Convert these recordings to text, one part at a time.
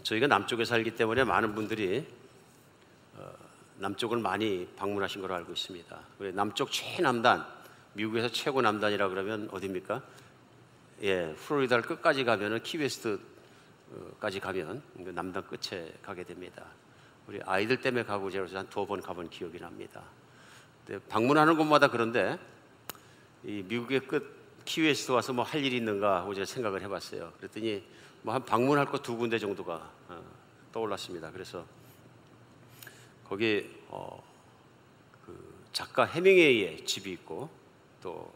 저희가 남쪽에 살기 때문에 많은 분들이 남쪽을 많이 방문하신 걸로 알고 있습니다. 남쪽 최남단, 미국에서 최고 남단이라 그러면 어디입니까? 예, 플로리다를 끝까지 가면은 키웨스트까지 가면 남단 끝에 가게 됩니다. 우리 아이들 때문에 가고 제가 한 2번 가본 기억이 납니다. 근데 방문하는 곳마다 그런데 이 미국의 끝 키웨스트 와서 뭐 할 일이 있는가 하고 제가 생각을 해봤어요. 그랬더니 뭐 한 방문할 것 2군데 정도가 떠올랐습니다. 그래서 거기 그 작가 해밍웨이의 집이 있고 또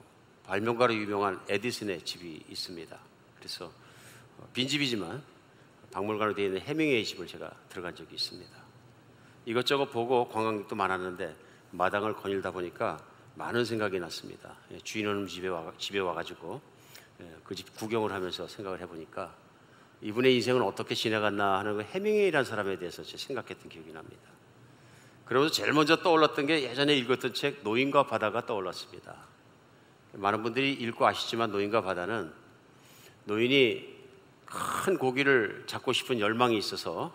발명가로 유명한 에디슨의 집이 있습니다. 그래서 빈집이지만 박물관으로 되어 있는 해밍웨이 집을 제가 들어간 적이 있습니다. 이것저것 보고 관광객도 많았는데 마당을 거닐다 보니까 많은 생각이 났습니다. 주인 없는 집에 와가지고 그 집 구경을 하면서 생각을 해보니까 이분의 인생은 어떻게 지나갔나 하는 그 해밍웨이라는 사람에 대해서 제가 생각했던 기억이 납니다. 그러면서 제일 먼저 떠올랐던 게 예전에 읽었던 책 노인과 바다가 떠올랐습니다. 많은 분들이 읽고 아시지만 노인과 바다는 노인이 큰 고기를 잡고 싶은 열망이 있어서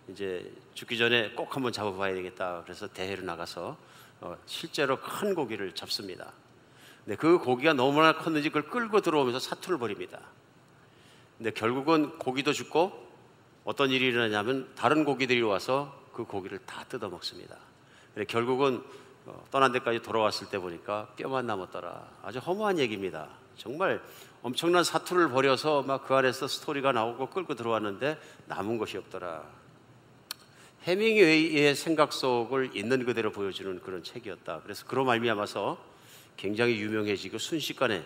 이제 죽기 전에 꼭 한번 잡아봐야 되겠다 그래서 대회로 나가서 실제로 큰 고기를 잡습니다. 근데 그 고기가 너무나 컸는지 그걸 끌고 들어오면서 사투를 벌입니다. 근데 결국은 고기도 죽고 어떤 일이 일어나냐면 다른 고기들이 와서 그 고기를 다 뜯어 먹습니다. 결국은 떠난 데까지 돌아왔을 때 보니까 뼈만 남았더라. 아주 허무한 얘기입니다. 정말 엄청난 사투를 벌여서 막 그 안에서 스토리가 나오고 끌고 들어왔는데 남은 것이 없더라. 해밍웨이의 생각 속을 있는 그대로 보여주는 그런 책이었다. 그래서 그로 말미암아서 굉장히 유명해지고 순식간에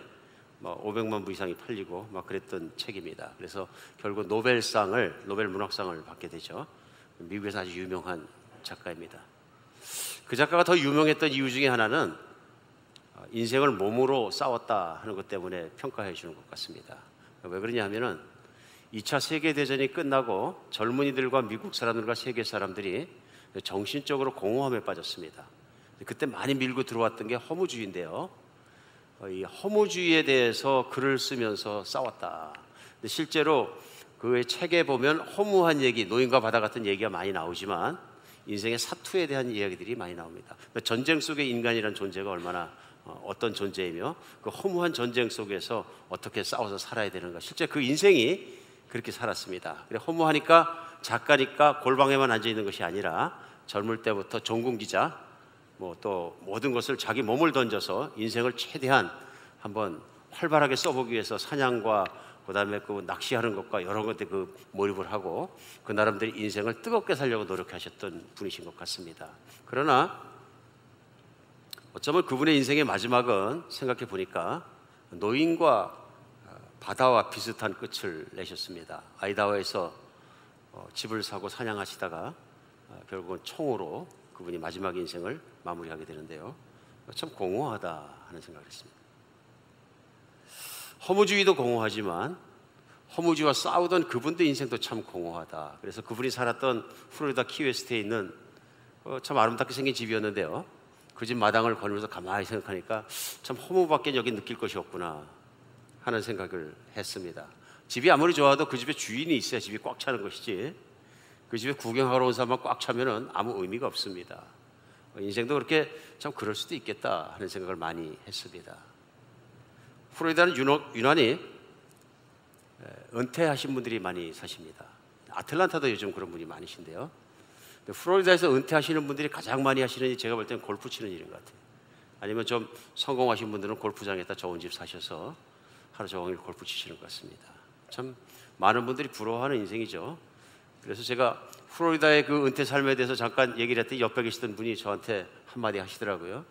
500만 부 이상이 팔리고 막 그랬던 책입니다. 그래서 결국 노벨 문학상을 받게 되죠. 미국에서 아주 유명한 작가입니다. 그 작가가 더 유명했던 이유 중에 하나는 인생을 몸으로 싸웠다 하는 것 때문에 평가해 주는 것 같습니다. 왜 그러냐 하면은 2차 세계대전이 끝나고 젊은이들과 미국 사람들과 세계 사람들이 정신적으로 공허함에 빠졌습니다. 그때 많이 밀고 들어왔던 게 허무주의인데요. 이 허무주의에 대해서 글을 쓰면서 싸웠다. 근데 실제로 그 책에 보면 허무한 얘기, 노인과 바다 같은 얘기가 많이 나오지만 인생의 사투에 대한 이야기들이 많이 나옵니다. 전쟁 속의 인간이라는 존재가 얼마나 어떤 존재이며 그 허무한 전쟁 속에서 어떻게 싸워서 살아야 되는가. 실제 그 인생이 그렇게 살았습니다. 그래 허무하니까 작가니까 골방에만 앉아 있는 것이 아니라 젊을 때부터 전공 기자, 또 모든 것을 자기 몸을 던져서 인생을 최대한 한번 활발하게 써보기 위해서 사냥과 그다음에 그 낚시하는 것과 여러 것에 그 몰입을 하고 그 나름대로 인생을 뜨겁게 살려고 노력하셨던 분이신 것 같습니다. 그러나 어쩌면 그분의 인생의 마지막은 생각해 보니까 노인과 바다와 비슷한 끝을 내셨습니다. 아이다호에서 집을 사고 사냥하시다가 결국은 총으로 그분이 마지막 인생을 마무리하게 되는데요. 참 공허하다 하는 생각을 했습니다. 허무주의도 공허하지만 허무주의와 싸우던 그분도 인생도 참 공허하다. 그래서 그분이 살았던 플로리다 키웨스트에 있는 참 아름답게 생긴 집이었는데요. 그 집 마당을 걸으면서 가만히 생각하니까 참 허무밖에 여기 느낄 것이 없구나 하는 생각을 했습니다. 집이 아무리 좋아도 그 집에 주인이 있어야 집이 꽉 차는 것이지 그 집에 구경하러 온 사람만 꽉 차면은 아무 의미가 없습니다. 인생도 그렇게 참 그럴 수도 있겠다 하는 생각을 많이 했습니다. 플로리다는 유난히 은퇴하신 분들이 많이 사십니다. 아틀란타도 요즘 그런 분이 많으신데요. 플로리다에서 은퇴하시는 분들이 가장 많이 하시는 일이 제가 볼 때는 골프 치는 일인 것 같아요. 아니면 좀 성공하신 분들은 골프장에다 좋은 집 사셔서 하루 종일 골프 치시는 것 같습니다. 참 많은 분들이 부러워하는 인생이죠. 그래서 제가 플로리다의 그 은퇴 삶에 대해서 잠깐 얘기를 했더니 옆에 계시던 분이 저한테 한마디 하시더라고요.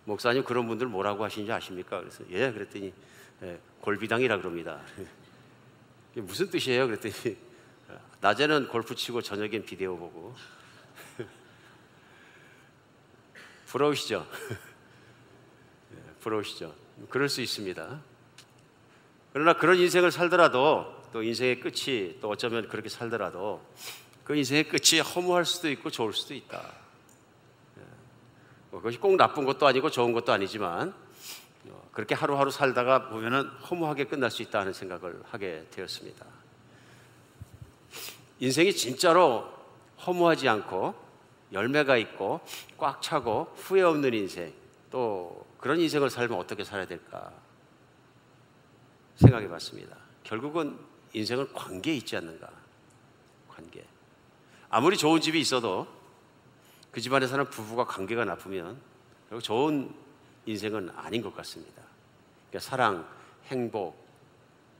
목사님 그런 분들 뭐라고 하시는지 아십니까? 그래서 예 그랬더니 골비당이라 그럽니다. 이게 무슨 뜻이에요? 그랬더니 낮에는 골프 치고 저녁엔 비디오 보고. 부러우시죠? 부러우시죠? 그럴 수 있습니다. 그러나 그런 인생을 살더라도 또 인생의 끝이 또 어쩌면 그렇게 살더라도 그 인생의 끝이 허무할 수도 있고 좋을 수도 있다. 그것이 꼭 나쁜 것도 아니고 좋은 것도 아니지만 그렇게 하루하루 살다가 보면은 허무하게 끝날 수 있다는 생각을 하게 되었습니다. 인생이 진짜로 허무하지 않고 열매가 있고 꽉 차고 후회 없는 인생, 또 그런 인생을 살면 어떻게 살아야 될까 생각해 봤습니다. 결국은 인생은 관계에 있지 않는가. 관계. 아무리 좋은 집이 있어도 그 집안에 사는 부부가 관계가 나쁘면 결국 좋은 인생은 아닌 것 같습니다. 그러니까 사랑, 행복,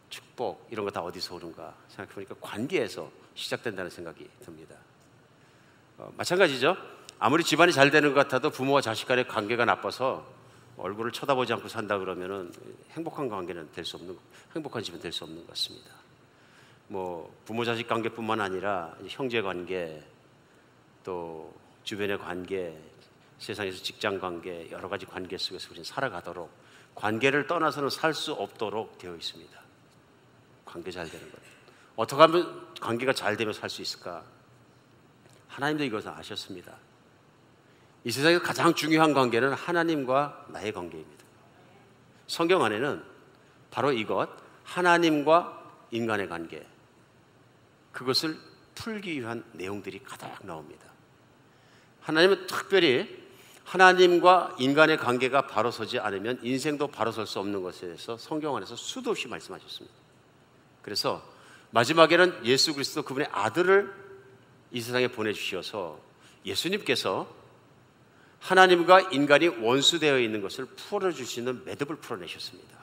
축복 이런 거 다 어디서 오는가 생각해 보니까 관계에서 시작된다는 생각이 듭니다. 마찬가지죠. 아무리 집안이 잘 되는 것 같아도 부모와 자식 간의 관계가 나빠서 얼굴을 쳐다보지 않고 산다 그러면은 행복한 관계는 될 수 없는, 행복한 집은 될 수 없는 것 같습니다. 뭐 부모 자식 관계뿐만 아니라 형제 관계, 또 주변의 관계, 세상에서 직장 관계, 여러 가지 관계 속에서 우리는 살아가도록, 관계를 떠나서는 살 수 없도록 되어 있습니다. 관계 잘 되는 것. 어떻게 하면 관계가 잘 되면 살 수 있을까? 하나님도 이것을 아셨습니다. 이 세상에서 가장 중요한 관계는 하나님과 나의 관계입니다. 성경 안에는 바로 이것, 하나님과 인간의 관계, 그것을 풀기 위한 내용들이 가득 나옵니다. 하나님은 특별히 하나님과 인간의 관계가 바로 서지 않으면 인생도 바로 설 수 없는 것에 대해서 성경 안에서 수도 없이 말씀하셨습니다. 그래서 마지막에는 예수 그리스도, 그분의 아들을 이 세상에 보내주셔서 예수님께서 하나님과 인간이 원수되어 있는 것을 풀어주시는 매듭을 풀어내셨습니다.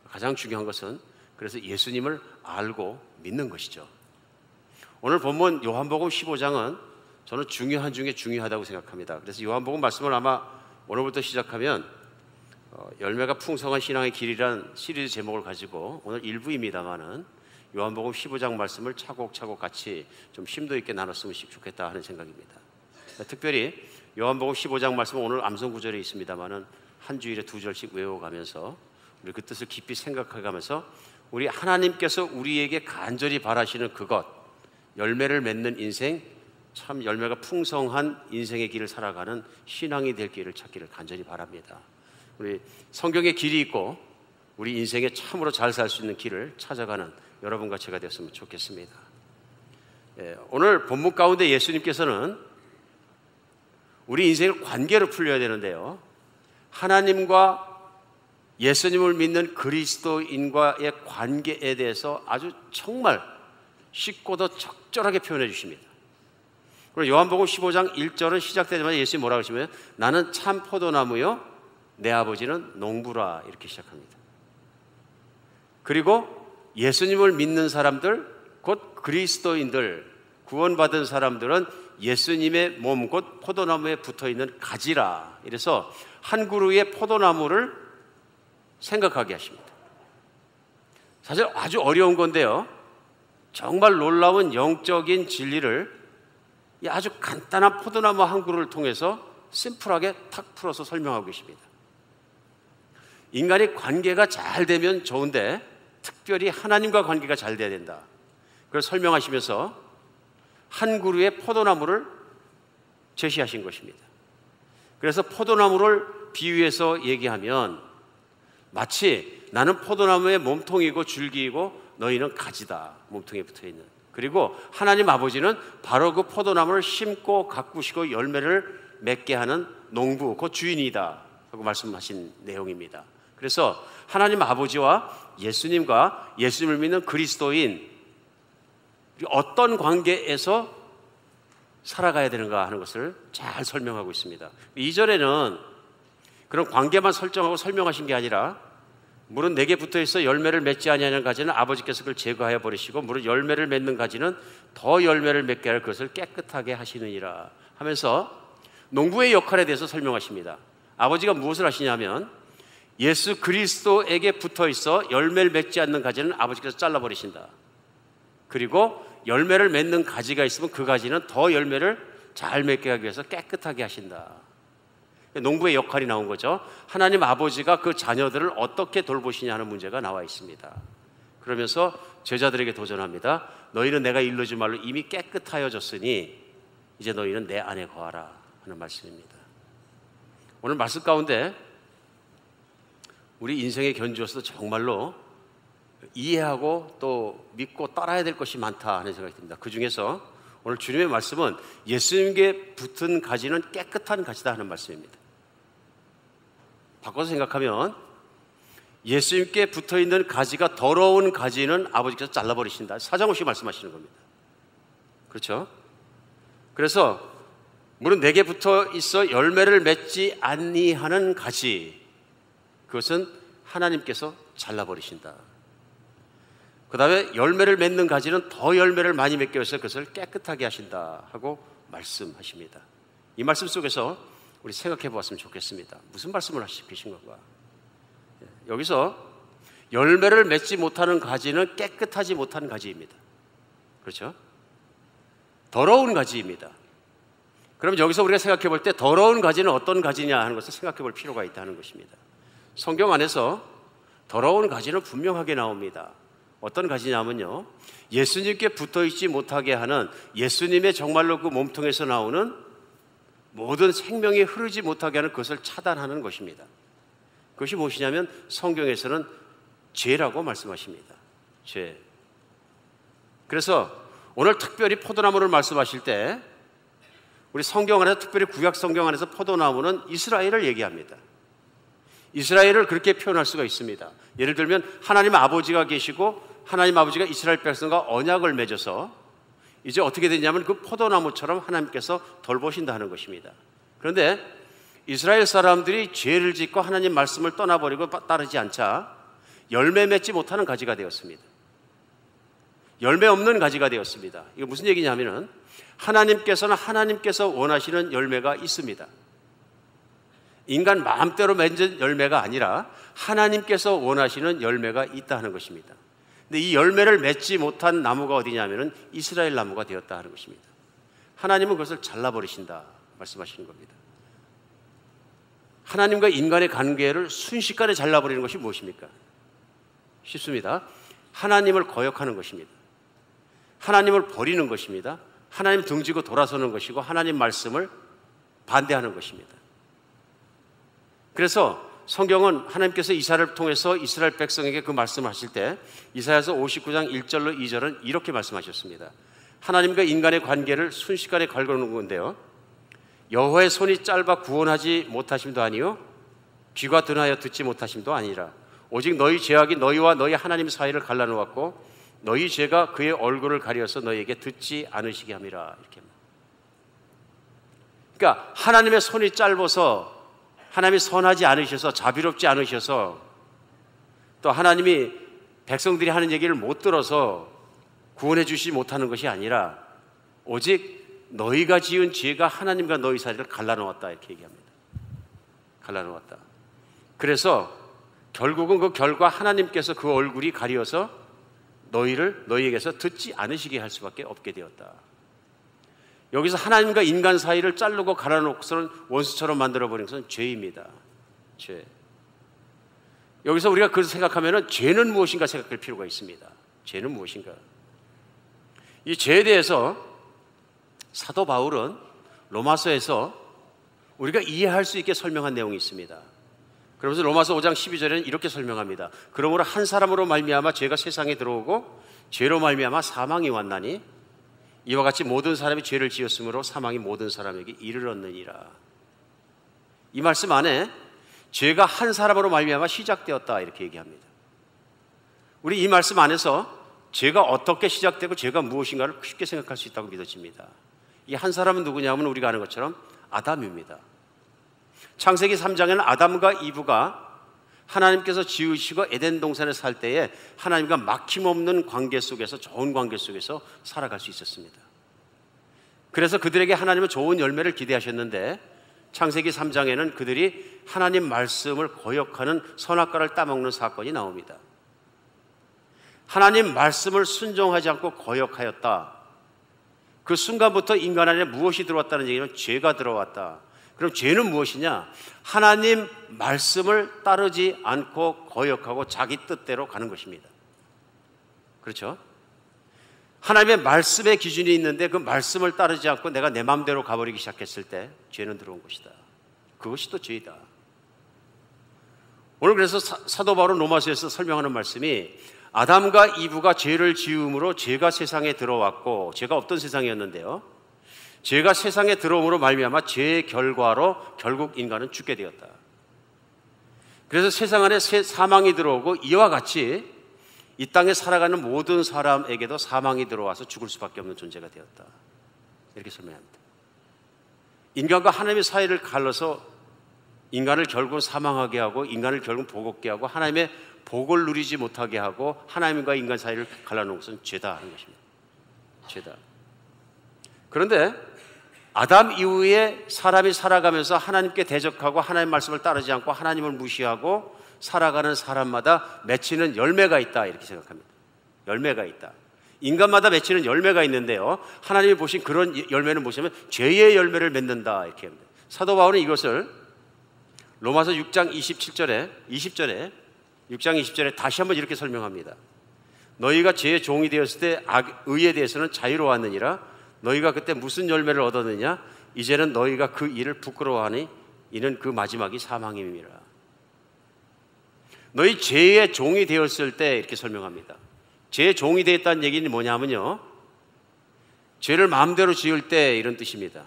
가장 중요한 것은 그래서 예수님을 알고 믿는 것이죠. 오늘 본문 요한복음 15장은 저는 중요한 중에 중요하다고 생각합니다. 그래서 요한복음 말씀을 아마 오늘부터 시작하면 열매가 풍성한 신앙의 길이란 시리즈 제목을 가지고 오늘 일부입니다만은 요한복음 15장 말씀을 차곡차곡 같이 좀 심도 있게 나눴으면 좋겠다 하는 생각입니다. 특별히 요한복음 15장 말씀은 오늘 암송 구절에 있습니다만은 한 주일에 2절씩 외워가면서 우리 그 뜻을 깊이 생각해가면서 우리 하나님께서 우리에게 간절히 바라시는 그것, 열매를 맺는 인생, 참 열매가 풍성한 인생의 길을 살아가는 신앙이 될 길을 찾기를 간절히 바랍니다. 우리 성경의 길이 있고 우리 인생에 참으로 잘 살 수 있는 길을 찾아가는 여러분과 제가 되었으면 좋겠습니다. 오늘 본문 가운데 예수님께서는 우리 인생을 관계로 풀려야 되는데요, 하나님과 예수님을 믿는 그리스도인과의 관계에 대해서 아주 정말 쉽고도 적절하게 표현해 주십니다. 그리고 요한복음 15장 1절은 시작되자마자 예수님이 뭐라고 하시냐면 나는 참 포도나무요 내 아버지는 농부라, 이렇게 시작합니다. 그리고 예수님을 믿는 사람들, 곧 그리스도인들, 구원받은 사람들은 예수님의 몸, 곧 포도나무에 붙어있는 가지라. 이래서 한 그루의 포도나무를 생각하게 하십니다. 사실 아주 어려운 건데요, 정말 놀라운 영적인 진리를 이 아주 간단한 포도나무 한 그루를 통해서 심플하게 탁 풀어서 설명하고 계십니다. 인간이 관계가 잘 되면 좋은데 특별히 하나님과 관계가 잘 돼야 된다. 그걸 설명하시면서 한 그루의 포도나무를 제시하신 것입니다. 그래서 포도나무를 비유해서 얘기하면 마치 나는 포도나무의 몸통이고 줄기이고 너희는 가지다, 몸통에 붙어있는. 그리고 하나님 아버지는 바로 그 포도나무를 심고 가꾸시고 열매를 맺게 하는 농부, 그 주인이다 하고 말씀하신 내용입니다. 그래서 하나님 아버지와 예수님과 예수님을 믿는 그리스도인, 어떤 관계에서 살아가야 되는가 하는 것을 잘 설명하고 있습니다. 2절에는 그런 관계만 설정하고 설명하신 게 아니라 물은 내게 붙어있어 열매를 맺지 아니하는 가지는 아버지께서 그걸 제거하여 버리시고 물은 열매를 맺는 가지는 더 열매를 맺게 할 것을 깨끗하게 하시느니라 하면서 농부의 역할에 대해서 설명하십니다. 아버지가 무엇을 하시냐면 예수 그리스도에게 붙어있어 열매를 맺지 않는 가지는 아버지께서 잘라버리신다. 그리고 열매를 맺는 가지가 있으면 그 가지는 더 열매를 잘 맺게 하기 위해서 깨끗하게 하신다. 농부의 역할이 나온 거죠. 하나님 아버지가 그 자녀들을 어떻게 돌보시냐 하는 문제가 나와 있습니다. 그러면서 제자들에게 도전합니다. 너희는 내가 일르지 말로 이미 깨끗하여졌으니 이제 너희는 내 안에 거하라 하는 말씀입니다. 오늘 말씀 가운데 우리 인생의 견주어서도 정말로 이해하고 또 믿고 따라야 될 것이 많다 하는 생각이 듭니다. 그 중에서 오늘 주님의 말씀은 예수님께 붙은 가지는 깨끗한 가지다 하는 말씀입니다. 바꿔서 생각하면 예수님께 붙어있는 가지가 더러운 가지는 아버지께서 잘라버리신다. 사정없이 말씀하시는 겁니다. 그렇죠? 그래서 물은 내게 붙어 있어 열매를 맺지 아니하는 가지, 그것은 하나님께서 잘라버리신다. 그 다음에 열매를 맺는 가지는 더 열매를 많이 맺게 해서 그것을 깨끗하게 하신다 하고 말씀하십니다. 이 말씀 속에서 우리 생각해 보았으면 좋겠습니다. 무슨 말씀을 하시고 계신 건가? 여기서 열매를 맺지 못하는 가지는 깨끗하지 못한 가지입니다. 그렇죠? 더러운 가지입니다. 그럼 여기서 우리가 생각해 볼 때 더러운 가지는 어떤 가지냐 하는 것을 생각해 볼 필요가 있다는 것입니다. 성경 안에서 더러운 가지는 분명하게 나옵니다. 어떤 가지냐면요, 예수님께 붙어있지 못하게 하는, 예수님의 정말로 그 몸통에서 나오는 모든 생명이 흐르지 못하게 하는 그것을 차단하는 것입니다. 그것이 무엇이냐면 성경에서는 죄라고 말씀하십니다. 죄. 그래서 오늘 특별히 포도나무를 말씀하실 때 우리 성경 안에서, 특별히 구약 성경 안에서 포도나무는 이스라엘을 얘기합니다. 이스라엘을 그렇게 표현할 수가 있습니다. 예를 들면 하나님 아버지가 계시고 하나님 아버지가 이스라엘 백성과 언약을 맺어서 이제 어떻게 되냐면 그 포도나무처럼 하나님께서 돌보신다는 것입니다. 그런데 이스라엘 사람들이 죄를 짓고 하나님 말씀을 떠나버리고 따르지 않자 열매 맺지 못하는 가지가 되었습니다. 열매 없는 가지가 되었습니다. 이거 무슨 얘기냐면은 하나님께서는 하나님께서 원하시는 열매가 있습니다. 인간 마음대로 맺은 열매가 아니라 하나님께서 원하시는 열매가 있다는 것입니다. 근데 이 열매를 맺지 못한 나무가 어디냐면은 이스라엘 나무가 되었다 하는 것입니다. 하나님은 그것을 잘라버리신다 말씀하시는 겁니다. 하나님과 인간의 관계를 순식간에 잘라버리는 것이 무엇입니까? 쉽습니다. 하나님을 거역하는 것입니다. 하나님을 버리는 것입니다. 하나님 등지고 돌아서는 것이고 하나님 말씀을 반대하는 것입니다. 그래서 성경은 하나님께서 이사야를 통해서 이스라엘 백성에게 그 말씀을 하실 때 이사야서 59장 1절로 2절은 이렇게 말씀하셨습니다. 하나님과 인간의 관계를 순식간에 갈고놓은 건데요, 여호와의 손이 짧아 구원하지 못하심도 아니요 귀가 둔하여 듣지 못하심도 아니라 오직 너희 죄악이 너희와 너희 하나님 사이를 갈라놓았고 너희 죄가 그의 얼굴을 가려서 너희에게 듣지 않으시게 함이라. 이렇게. 그러니까 하나님의 손이 짧아서, 하나님이 선하지 않으셔서, 자비롭지 않으셔서, 또 하나님이 백성들이 하는 얘기를 못 들어서 구원해 주시지 못하는 것이 아니라 오직 너희가 지은 죄가 하나님과 너희 사이를 갈라놓았다 이렇게 얘기합니다. 갈라놓았다. 그래서 결국은 그 결과 하나님께서 그 얼굴이 가려서 너희에게서 듣지 않으시게 할 수밖에 없게 되었다. 여기서 하나님과 인간 사이를 자르고 갈라놓고서는 원수처럼 만들어버리는 것은 죄입니다. 죄. 여기서 우리가 그걸 생각하면 죄는 무엇인가 생각할 필요가 있습니다. 죄는 무엇인가? 이 죄에 대해서 사도 바울은 로마서에서 우리가 이해할 수 있게 설명한 내용이 있습니다. 그러면서 로마서 5장 12절에는 이렇게 설명합니다. 그러므로 한 사람으로 말미암아 죄가 세상에 들어오고 죄로 말미암아 사망이 왔나니 이와 같이 모든 사람이 죄를 지었으므로 사망이 모든 사람에게 이르렀느니라. 이 말씀 안에 죄가 한 사람으로 말미암아 시작되었다 이렇게 얘기합니다. 우리 이 말씀 안에서 죄가 어떻게 시작되고 죄가 무엇인가를 쉽게 생각할 수 있다고 믿어집니다. 이 한 사람은 누구냐면 우리가 아는 것처럼 아담입니다. 창세기 3장에는 아담과 이브가 하나님께서 지으시고 에덴 동산에 살 때에 하나님과 막힘없는 관계 속에서, 좋은 관계 속에서 살아갈 수 있었습니다. 그래서 그들에게 하나님은 좋은 열매를 기대하셨는데 창세기 3장에는 그들이 하나님 말씀을 거역하는 선악과를 따먹는 사건이 나옵니다. 하나님 말씀을 순종하지 않고 거역하였다. 그 순간부터 인간 안에 무엇이 들어왔다는 얘기는 죄가 들어왔다. 그럼 죄는 무엇이냐? 하나님 말씀을 따르지 않고 거역하고 자기 뜻대로 가는 것입니다. 그렇죠? 하나님의 말씀의 기준이 있는데 그 말씀을 따르지 않고 내가 내 마음대로 가버리기 시작했을 때 죄는 들어온 것이다. 그것이 또 죄이다. 오늘 그래서 사도 바울은 로마서에서 설명하는 말씀이 아담과 이브가 죄를 지음으로 죄가 세상에 들어왔고, 죄가 없던 세상이었는데요, 죄가 세상에 들어옴으로 말미암아 죄의 결과로 결국 인간은 죽게 되었다. 그래서 세상 안에 사망이 들어오고 이와 같이 이 땅에 살아가는 모든 사람에게도 사망이 들어와서 죽을 수밖에 없는 존재가 되었다. 이렇게 설명합니다. 인간과 하나님의 사이를 갈라서 인간을 결국 사망하게 하고 인간을 결국 복 없게 하고 하나님의 복을 누리지 못하게 하고 하나님과 인간 사이를 갈라놓은 것은 죄다 하는 것입니다. 죄다. 그런데 아담 이후에 사람이 살아가면서 하나님께 대적하고 하나님 말씀을 따르지 않고 하나님을 무시하고 살아가는 사람마다 맺히는 열매가 있다, 이렇게 생각합니다. 열매가 있다. 인간마다 맺히는 열매가 있는데요, 하나님이 보신 그런 열매는 무엇이냐면 죄의 열매를 맺는다, 이렇게 합니다. 사도 바울은 이것을 로마서 6장 20절에 6장 20절에 다시 한번 이렇게 설명합니다. 너희가 죄의 종이 되었을 때 의에 대해서는 자유로웠느니라. 너희가 그때 무슨 열매를 얻었느냐? 이제는 너희가 그 일을 부끄러워하니 이는 그 마지막이 사망임이라. 너희 죄의 종이 되었을 때, 이렇게 설명합니다. 죄의 종이 되었다는 얘기는 뭐냐면요, 죄를 마음대로 지을 때 이런 뜻입니다.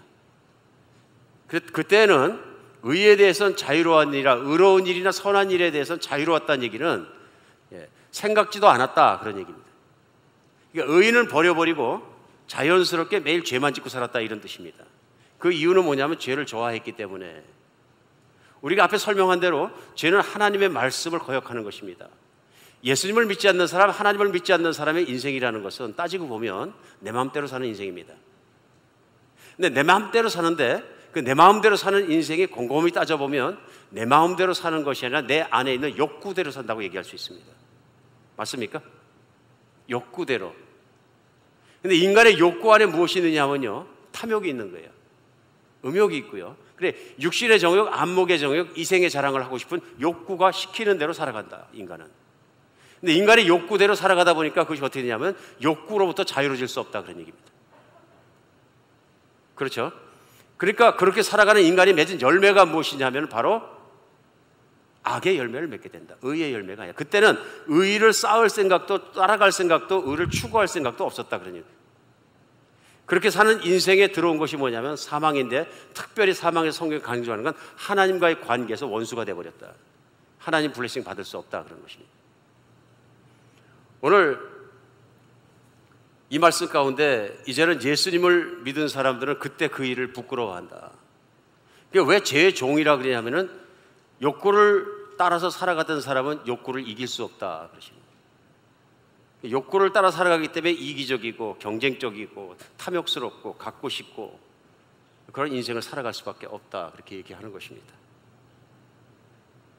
그때는 의에 대해서는 자유로웠느니라. 의로운 일이나 선한 일에 대해서는 자유로웠다는 얘기는 생각지도 않았다, 그런 얘기입니다. 그러니까 의인은 버려버리고 자연스럽게 매일 죄만 짓고 살았다, 이런 뜻입니다. 그 이유는 뭐냐면 죄를 좋아했기 때문에. 우리가 앞에 설명한 대로 죄는 하나님의 말씀을 거역하는 것입니다. 예수님을 믿지 않는 사람, 하나님을 믿지 않는 사람의 인생이라는 것은 따지고 보면 내 마음대로 사는 인생입니다. 근데 내 마음대로 사는데 그 내 마음대로 사는 인생이 곰곰이 따져보면 내 마음대로 사는 것이 아니라 내 안에 있는 욕구대로 산다고 얘기할 수 있습니다. 맞습니까? 욕구대로. 근데 인간의 욕구 안에 무엇이 있느냐면요, 탐욕이 있는 거예요. 음욕이 있고요. 그래, 육신의 정욕, 안목의 정욕, 이생의 자랑을 하고 싶은 욕구가 시키는 대로 살아간다, 인간은. 근데 인간의 욕구대로 살아가다 보니까 그것이 어떻게 되냐면 욕구로부터 자유로워질 수 없다, 그런 얘기입니다. 그렇죠? 그러니까 그렇게 살아가는 인간이 맺은 열매가 무엇이냐면 바로 악의 열매를 맺게 된다. 의의 열매가 아니라. 그때는 의를 쌓을 생각도, 따라갈 생각도, 의를 추구할 생각도 없었다, 그런 얘기입니다. 그렇게 사는 인생에 들어온 것이 뭐냐면 사망인데, 특별히 사망의 성경이 강조하는 건 하나님과의 관계에서 원수가 되어버렸다. 하나님 블레싱 받을 수 없다, 그런 것입니다. 오늘 이 말씀 가운데 이제는 예수님을 믿은 사람들은 그때 그 일을 부끄러워한다. 왜 죄의 종이라 그러냐면은 욕구를 따라서 살아가던 사람은 욕구를 이길 수 없다, 그러십니다. 욕구를 따라 살아가기 때문에 이기적이고 경쟁적이고 탐욕스럽고 갖고 싶고 그런 인생을 살아갈 수밖에 없다, 그렇게 얘기하는 것입니다.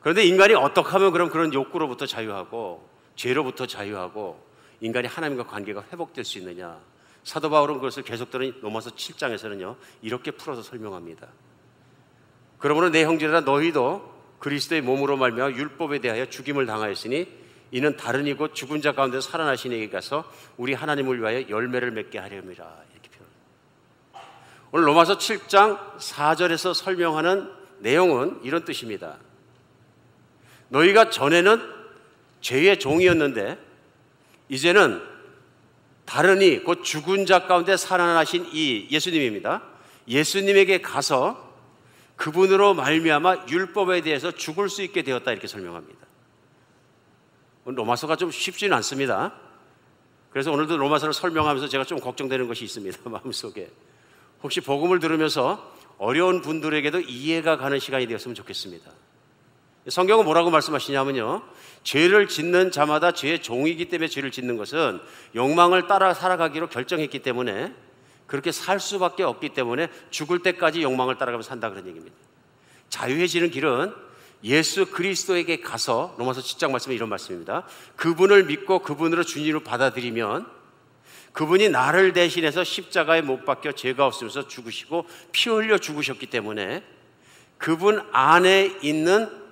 그런데 인간이 어떻게 하면 그런 욕구로부터 자유하고 죄로부터 자유하고 인간이 하나님과 관계가 회복될 수 있느냐? 사도 바울은 그것을 계속들은 로마서 7장에서는요 이렇게 풀어서 설명합니다. 그러므로 내 형제들아, 너희도 그리스도의 몸으로 말미암아 율법에 대하여 죽임을 당하였으니 이는 다른 이고 죽은 자 가운데 살아나신 이에게 가서 우리 하나님을 위하여 열매를 맺게 하려니라, 이렇게 표현합니다. 오늘 로마서 7장 4절에서 설명하는 내용은 이런 뜻입니다. 너희가 전에는 죄의 종이었는데 이제는 다른 이, 곧 죽은 자 가운데 살아나신 이 예수님입니다. 예수님에게 가서 그분으로 말미암아 율법에 대해서 죽을 수 있게 되었다, 이렇게 설명합니다. 로마서가 좀 쉽지는 않습니다. 그래서 오늘도 로마서를 설명하면서 제가 좀 걱정되는 것이 있습니다, 마음속에. 혹시 복음을 들으면서 어려운 분들에게도 이해가 가는 시간이 되었으면 좋겠습니다. 성경은 뭐라고 말씀하시냐면요, 죄를 짓는 자마다 죄의 종이기 때문에 죄를 짓는 것은 욕망을 따라 살아가기로 결정했기 때문에, 그렇게 살 수밖에 없기 때문에 죽을 때까지 욕망을 따라가면서 산다, 그런 얘기입니다. 자유해지는 길은 예수 그리스도에게 가서, 로마서 7장 말씀은 이런 말씀입니다. 그분을 믿고 그분으로 주님으로 받아들이면 그분이 나를 대신해서 십자가에 못 박혀 죄가 없으면서 죽으시고 피 흘려 죽으셨기 때문에 그분 안에 있는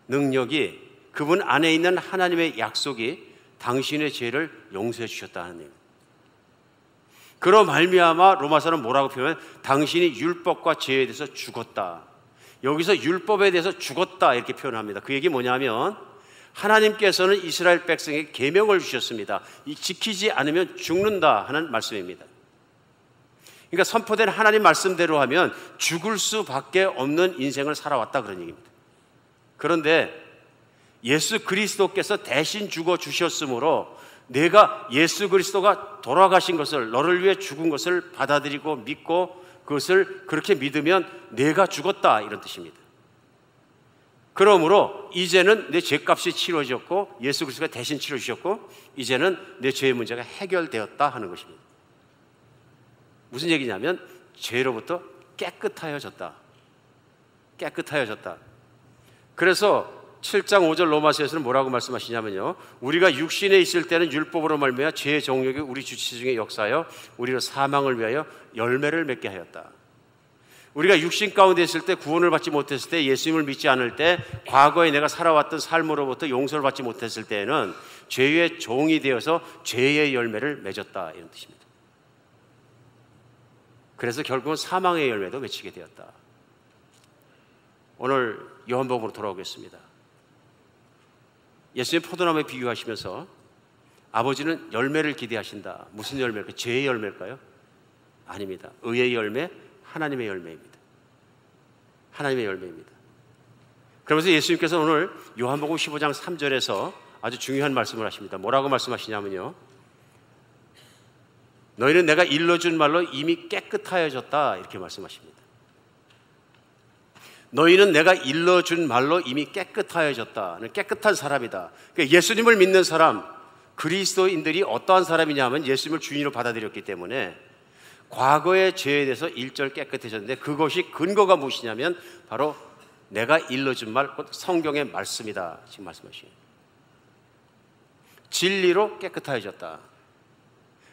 능력이, 그분 안에 있는 하나님의 약속이 당신의 죄를 용서해 주셨다는 얘기입니다. 그로 말미암아 로마서는 뭐라고 표현하면 당신이 율법과 죄에 대해서 죽었다. 여기서 율법에 대해서 죽었다 이렇게 표현합니다. 그 얘기 뭐냐면 하나님께서는 이스라엘 백성에게 계명을 주셨습니다. 이 지키지 않으면 죽는다 하는 말씀입니다. 그러니까 선포된 하나님 말씀대로 하면 죽을 수밖에 없는 인생을 살아왔다 그런 얘기입니다. 그런데 예수 그리스도께서 대신 죽어 주셨으므로 내가 예수 그리스도가 돌아가신 것을, 너를 위해 죽은 것을 받아들이고 믿고 그것을 그렇게 믿으면 내가 죽었다 이런 뜻입니다. 그러므로 이제는 내 죄값이 치러졌고 예수 그리스도가 대신 치러 주셨고 이제는 내 죄의 문제가 해결되었다 하는 것입니다. 무슨 얘기냐면 죄로부터 깨끗하여졌다. 깨끗하여졌다. 그래서 7장 5절 로마서에서는 뭐라고 말씀하시냐면요, 우리가 육신에 있을 때는 율법으로 말미암아 죄의 정욕이 우리 주체 중에 역사하여 우리로 사망을 위하여 열매를 맺게 하였다. 우리가 육신 가운데 있을 때, 구원을 받지 못했을 때, 예수님을 믿지 않을 때, 과거에 내가 살아왔던 삶으로부터 용서를 받지 못했을 때에는 죄의 종이 되어서 죄의 열매를 맺었다 이런 뜻입니다. 그래서 결국은 사망의 열매도 맺히게 되었다. 오늘 요한복음으로 돌아오겠습니다. 예수님 포도나무에 비유하시면서 아버지는 열매를 기대하신다. 무슨 열매일까요? 죄의 열매일까요? 아닙니다. 의의 열매, 하나님의 열매입니다. 하나님의 열매입니다. 그러면서 예수님께서 오늘 요한복음 15장 3절에서 아주 중요한 말씀을 하십니다. 뭐라고 말씀하시냐면요, 너희는 내가 일러준 말로 이미 깨끗하여졌다 이렇게 말씀하십니다. 너희는 내가 일러준 말로 이미 깨끗하여졌다. 깨끗한 사람이다. 그러니까 예수님을 믿는 사람, 그리스도인들이 어떠한 사람이냐 하면 예수님을 주인으로 받아들였기 때문에 과거의 죄에 대해서 일절 깨끗해졌는데 그것이 근거가 무엇이냐면 바로 내가 일러준 말, 곧 성경의 말씀이다 지금 말씀하시는 진리로 깨끗해졌다.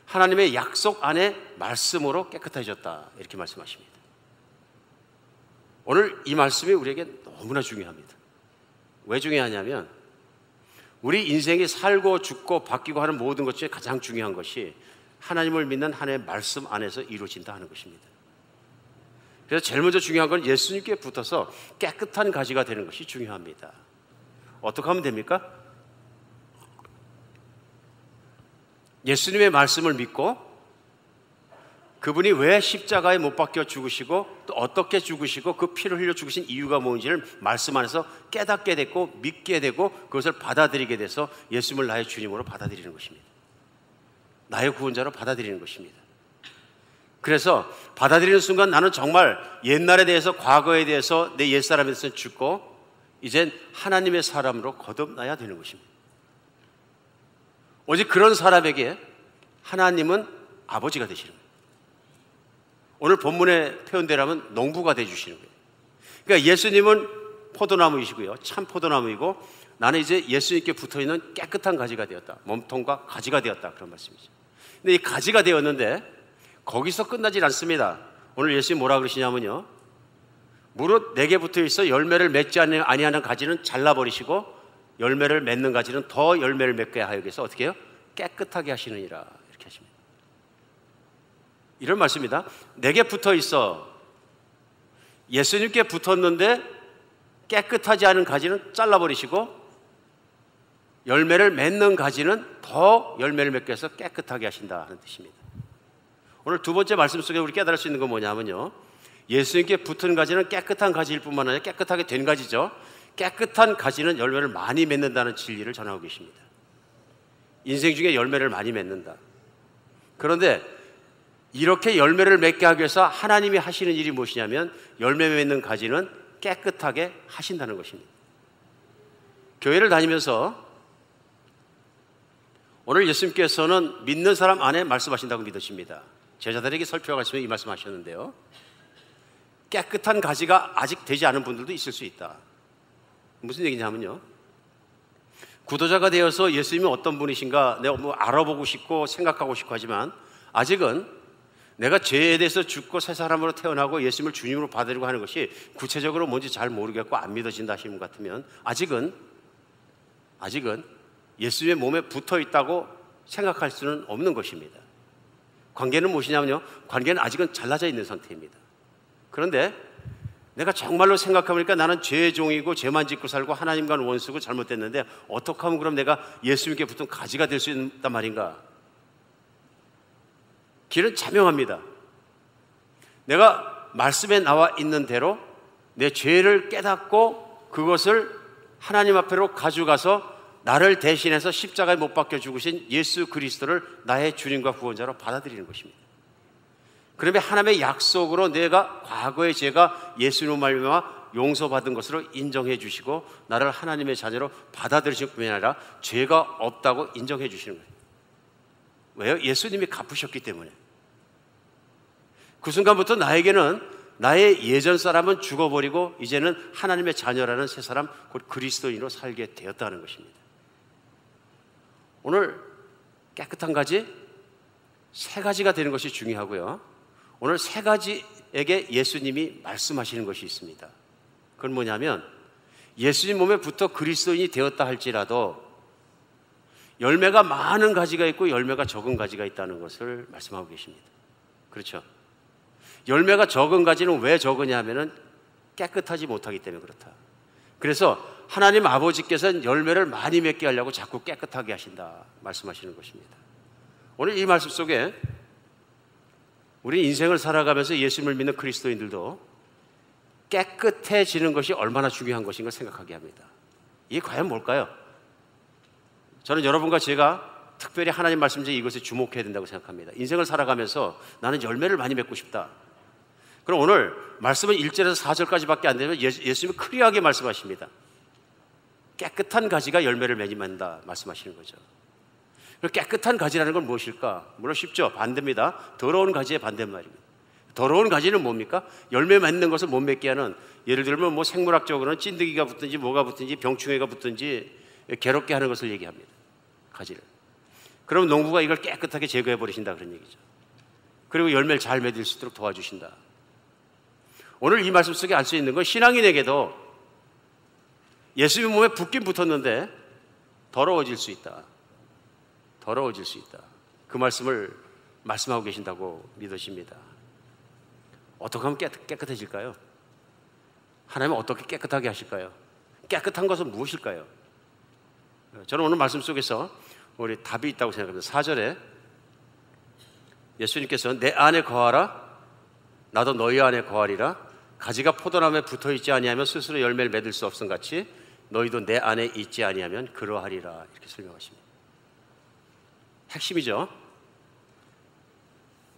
하나님의 약속 안에 말씀으로 깨끗해졌다 이렇게 말씀하십니다. 오늘 이 말씀이 우리에게 너무나 중요합니다. 왜 중요하냐면 우리 인생이 살고 죽고 바뀌고 하는 모든 것 중에 가장 중요한 것이 하나님을 믿는 하나님의 말씀 안에서 이루어진다 하는 것입니다. 그래서 제일 먼저 중요한 건 예수님께 붙어서 깨끗한 가지가 되는 것이 중요합니다. 어떻게 하면 됩니까? 예수님의 말씀을 믿고 그분이 왜 십자가에 못 박혀 죽으시고 또 어떻게 죽으시고 그 피를 흘려 죽으신 이유가 뭔지를 말씀 안에서 깨닫게 됐고 믿게 되고 그것을 받아들이게 돼서 예수님을 나의 주님으로 받아들이는 것입니다. 나의 구원자로 받아들이는 것입니다. 그래서 받아들이는 순간 나는 정말 옛날에 대해서, 과거에 대해서, 내 옛사람에 대해서 죽고 이젠 하나님의 사람으로 거듭나야 되는 것입니다. 오직 그런 사람에게 하나님은 아버지가 되시는 거예요. 오늘 본문의 표현대로라면 농부가 되어주시는 거예요. 그러니까 예수님은 포도나무이시고요, 참 포도나무이고 나는 이제 예수님께 붙어있는 깨끗한 가지가 되었다. 몸통과 가지가 되었다 그런 말씀이죠. 근데 이 가지가 되었는데 거기서 끝나질 않습니다. 오늘 예수님 뭐라 그러시냐면요, 무릇 내게 붙어있어 열매를 맺지 아니하는 가지는 잘라버리시고 열매를 맺는 가지는 더 열매를 맺게 하여 위해서 어떻게 해요? 깨끗하게 하시느니라 이렇게 하십니다. 이런 말씀입니다. 내게 붙어 있어, 예수님께 붙었는데 깨끗하지 않은 가지는 잘라버리시고 열매를 맺는 가지는 더 열매를 맺게 해서 깨끗하게 하신다 하는 뜻입니다. 오늘 두 번째 말씀 속에 우리 깨달을 수 있는 건 뭐냐면요, 예수님께 붙은 가지는 깨끗한 가지일 뿐만 아니라 깨끗하게 된 가지죠. 깨끗한 가지는 열매를 많이 맺는다는 진리를 전하고 계십니다. 인생 중에 열매를 많이 맺는다. 그런데 이렇게 열매를 맺게 하기 위해서 하나님이 하시는 일이 무엇이냐면 열매 맺는 가지는 깨끗하게 하신다는 것입니다. 교회를 다니면서 오늘 예수님께서는 믿는 사람 안에 말씀하신다고 믿으십니다. 제자들에게 설교하시면서 이 말씀하셨는데요, 깨끗한 가지가 아직 되지 않은 분들도 있을 수 있다. 무슨 얘기냐면요, 구도자가 되어서 예수님이 어떤 분이신가 내가 뭐 알아보고 싶고 생각하고 싶고 하지만 아직은 내가 죄에 대해서 죽고 새 사람으로 태어나고 예수님을 주님으로 받으려고 하는 것이 구체적으로 뭔지 잘 모르겠고 안 믿어진다 하시는 것 같으면 아직은 예수님의 몸에 붙어 있다고 생각할 수는 없는 것입니다. 관계는 무엇이냐면요, 관계는 아직은 잘라져 있는 상태입니다. 그런데 내가 정말로 생각해보니까 나는 죄의 종이고 죄만 짓고 살고 하나님과는 원수고 잘못됐는데 어떻게 하면 그럼 내가 예수님께 붙은 가지가 될 수 있단 말인가? 길은 자명합니다. 내가 말씀에 나와 있는 대로 내 죄를 깨닫고 그것을 하나님 앞으로 가져가서 나를 대신해서 십자가에 못 박혀 죽으신 예수 그리스도를 나의 주님과 구원자로 받아들이는 것입니다. 그러면 하나님의 약속으로 내가 과거의 죄가 예수님으로 말미암아 용서받은 것으로 인정해 주시고 나를 하나님의 자녀로 받아들이실 뿐만 아니라 죄가 없다고 인정해 주시는 거예요. 왜요? 예수님이 갚으셨기 때문에. 그 순간부터 나에게는 나의 예전 사람은 죽어버리고 이제는 하나님의 자녀라는 새 사람, 곧 그리스도인으로 살게 되었다는 것입니다. 오늘 깨끗한 가지, 세 가지가 되는 것이 중요하고요. 오늘 세 가지에게 예수님이 말씀하시는 것이 있습니다. 그건 뭐냐면 예수님 몸에 붙어 그리스도인이 되었다 할지라도 열매가 많은 가지가 있고 열매가 적은 가지가 있다는 것을 말씀하고 계십니다. 그렇죠? 열매가 적은 가지는 왜 적으냐 하면은 깨끗하지 못하기 때문에 그렇다. 그래서 하나님 아버지께서는 열매를 많이 맺게 하려고 자꾸 깨끗하게 하신다 말씀하시는 것입니다. 오늘 이 말씀 속에 우리 인생을 살아가면서 예수님을 믿는 그리스도인들도 깨끗해지는 것이 얼마나 중요한 것인가 생각하게 합니다. 이게 과연 뭘까요? 저는 여러분과 제가 특별히 하나님 말씀 중에 이것에 주목해야 된다고 생각합니다. 인생을 살아가면서 나는 열매를 많이 맺고 싶다. 그럼 오늘 말씀은 1절에서 4절까지밖에 안 되면 예수님이 클리어하게 말씀하십니다. 깨끗한 가지가 열매를 맺는다 말씀하시는 거죠. 깨끗한 가지라는 건 무엇일까? 물론 쉽죠. 반대입니다. 더러운 가지의 반대말입니다. 더러운 가지는 뭡니까? 열매 맺는 것을 못 맺게 하는, 예를 들면 뭐 생물학적으로는 찐득이가 붙든지 뭐가 붙든지 병충해가 붙든지 괴롭게 하는 것을 얘기합니다. 가지를. 그럼 농부가 이걸 깨끗하게 제거해 버리신다 그런 얘기죠. 그리고 열매를 잘 맺을 수 있도록 도와주신다. 오늘 이 말씀 속에 알 수 있는 건 신앙인에게도 예수님 몸에 붙긴 붙었는데 더러워질 수 있다. 더러워질 수 있다. 그 말씀을 말씀하고 계신다고 믿으십니다. 어떻게 하면 깨끗해질까요? 하나님은 어떻게 깨끗하게 하실까요? 깨끗한 것은 무엇일까요? 저는 오늘 말씀 속에서 우리 답이 있다고 생각합니다. 4절에 예수님께서 내 안에 거하라 나도 너희 안에 거하리라 가지가 포도나무에 붙어있지 아니하면 스스로 열매를 맺을 수 없음 같이 너희도 내 안에 있지 아니하면 그러하리라 이렇게 설명하십니다. 핵심이죠.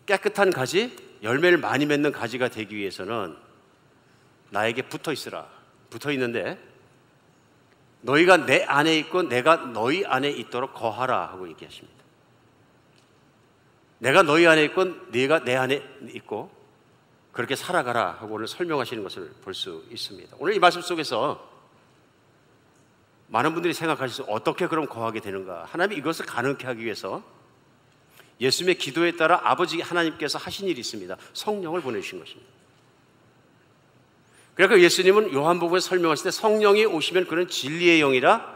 깨끗한 가지, 열매를 많이 맺는 가지가 되기 위해서는 나에게 붙어 있으라. 붙어 있는데 너희가 내 안에 있고 내가 너희 안에 있도록 거하라 하고 얘기하십니다. 내가 너희 안에 있고 네가 내 안에 있고 그렇게 살아가라 하고 오늘 설명하시는 것을 볼 수 있습니다. 오늘 이 말씀 속에서 많은 분들이 생각하시죠. 어떻게 그럼 거하게 되는가? 하나님이 이것을 가능케 하기 위해서 예수님의 기도에 따라 아버지 하나님께서 하신 일이 있습니다. 성령을 보내주신 것입니다. 그러니까 예수님은 요한복음에 설명하실 때 성령이 오시면 그는 진리의 영이라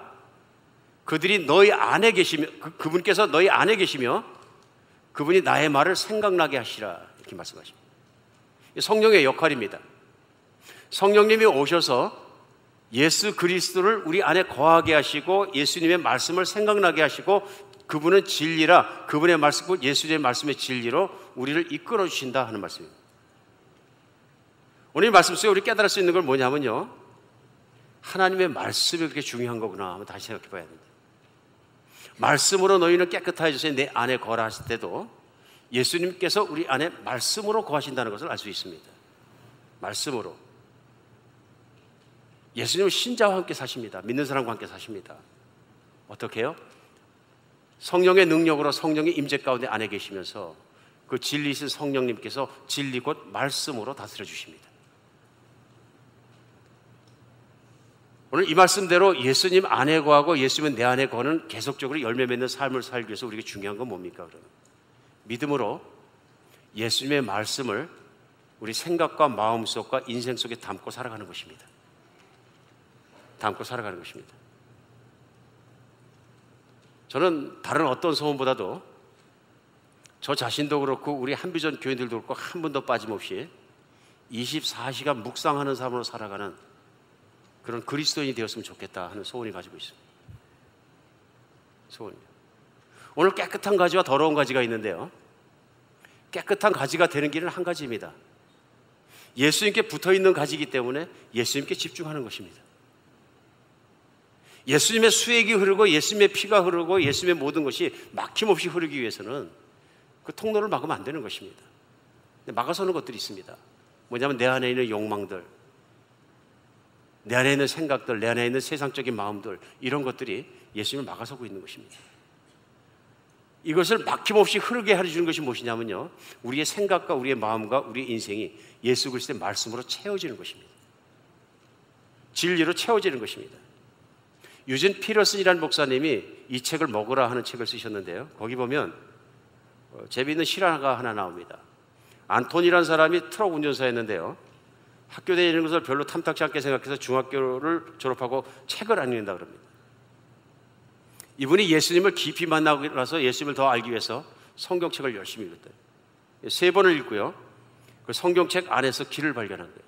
그들이 너희 안에 계시며 그분께서 너희 안에 계시며 그분이 나의 말을 생각나게 하시라 이렇게 말씀하십니다. 성령의 역할입니다. 성령님이 오셔서 예수 그리스도를 우리 안에 거하게 하시고 예수님의 말씀을 생각나게 하시고 그분은 진리라 그분의 말씀, 예수님의 말씀의 진리로 우리를 이끌어 주신다 하는 말씀입니다. 오늘 이 말씀 속에 우리 깨달을 수 있는 건 뭐냐면요, 하나님의 말씀이 그렇게 중요한 거구나 한번 다시 생각해 봐야 됩니다. 말씀으로 너희는 깨끗해져서 내 안에 거하라 하실 때도 예수님께서 우리 안에 말씀으로 거하신다는 것을 알 수 있습니다. 말씀으로. 예수님은 신자와 함께 사십니다. 믿는 사람과 함께 사십니다. 어떻게 해요? 성령의 능력으로 성령의 임재 가운데 안에 계시면서 그 진리이신 성령님께서 진리 곧 말씀으로 다스려 주십니다. 오늘 이 말씀대로 예수님 안에 거하고 예수님은 내 안에 거는 계속적으로 열매 맺는 삶을 살기 위해서 우리에게 중요한 건 뭡니까? 그러면 믿음으로 예수님의 말씀을 우리 생각과 마음속과 인생 속에 담고 살아가는 것입니다. 담고 살아가는 것입니다. 저는 다른 어떤 소원보다도 저 자신도 그렇고 우리 한비전 교인들도 그렇고 한 번도 빠짐없이 24시간 묵상하는 삶으로 살아가는 그런 그리스도인이 되었으면 좋겠다 하는 소원이 가지고 있습니다. 소원이요. 오늘 깨끗한 가지와 더러운 가지가 있는데요, 깨끗한 가지가 되는 길은 한 가지입니다. 예수님께 붙어있는 가지이기 때문에 예수님께 집중하는 것입니다. 예수님의 수액이 흐르고 예수님의 피가 흐르고 예수님의 모든 것이 막힘없이 흐르기 위해서는 그 통로를 막으면 안 되는 것입니다. 막아서는 것들이 있습니다. 뭐냐면 내 안에 있는 욕망들, 내 안에 있는 생각들, 내 안에 있는 세상적인 마음들, 이런 것들이 예수님을 막아서고 있는 것입니다. 이것을 막힘없이 흐르게 해주는 것이 무엇이냐면요, 우리의 생각과 우리의 마음과 우리의 인생이 예수 그리스도의 말씀으로 채워지는 것입니다. 진리로 채워지는 것입니다. 유진 피러슨이라는 목사님이 이 책을 먹으라 하는 책을 쓰셨는데요, 거기 보면 재미있는 실화가 하나 나옵니다. 안톤이라는 사람이 트럭 운전사였는데요, 학교 다니는 것을 별로 탐탁지 않게 생각해서 중학교를 졸업하고 책을 안 읽는다 그럽니다. 이분이 예수님을 깊이 만나고 나서 예수님을 더 알기 위해서 성경책을 열심히 읽었대요. 3번을 읽고요, 그 성경책 안에서 길을 발견한 거예요.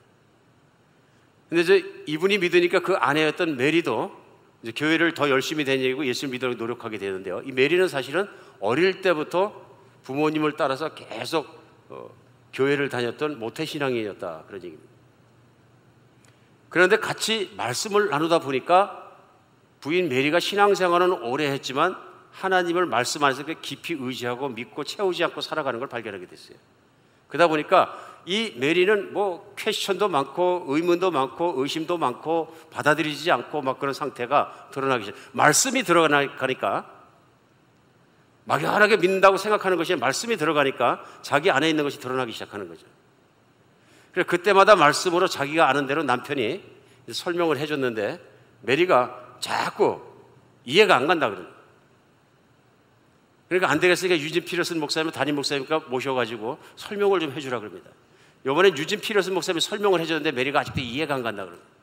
근데 이제 이분이 믿으니까 그 아내였던 메리도 이제 교회를 더 열심히 다니고 예수를 믿으려고 노력하게 되는데요, 이 메리는 사실은 어릴 때부터 부모님을 따라서 계속 교회를 다녔던 모태신앙인이었다, 그런 얘기입니다. 그런데 같이 말씀을 나누다 보니까 부인 메리가 신앙생활은 오래 했지만 하나님을 말씀 안에서 깊이 의지하고 믿고 채우지 않고 살아가는 걸 발견하게 됐어요. 그러다 보니까 이 메리는 뭐 퀘스천도 많고 의문도 많고 의심도 많고 받아들이지 않고 막 그런 상태가 드러나기 시작. 말씀이 들어가니까, 막연하게 믿는다고 생각하는 것이 말씀이 들어가니까 자기 안에 있는 것이 드러나기 시작하는 거죠. 그래서 그때마다 말씀으로 자기가 아는 대로 남편이 설명을 해줬는데 메리가 자꾸 이해가 안 간다 그러는 거예요. 그러니까 안 되겠으니까 유진 피러슨 목사님, 담임 목사님과 모셔가지고 설명을 좀 해주라 그럽니다. 이번엔 유진 피러슨 목사님이 설명을 해줬는데 메리가 아직도 이해가 안 간다 그러는 거예요.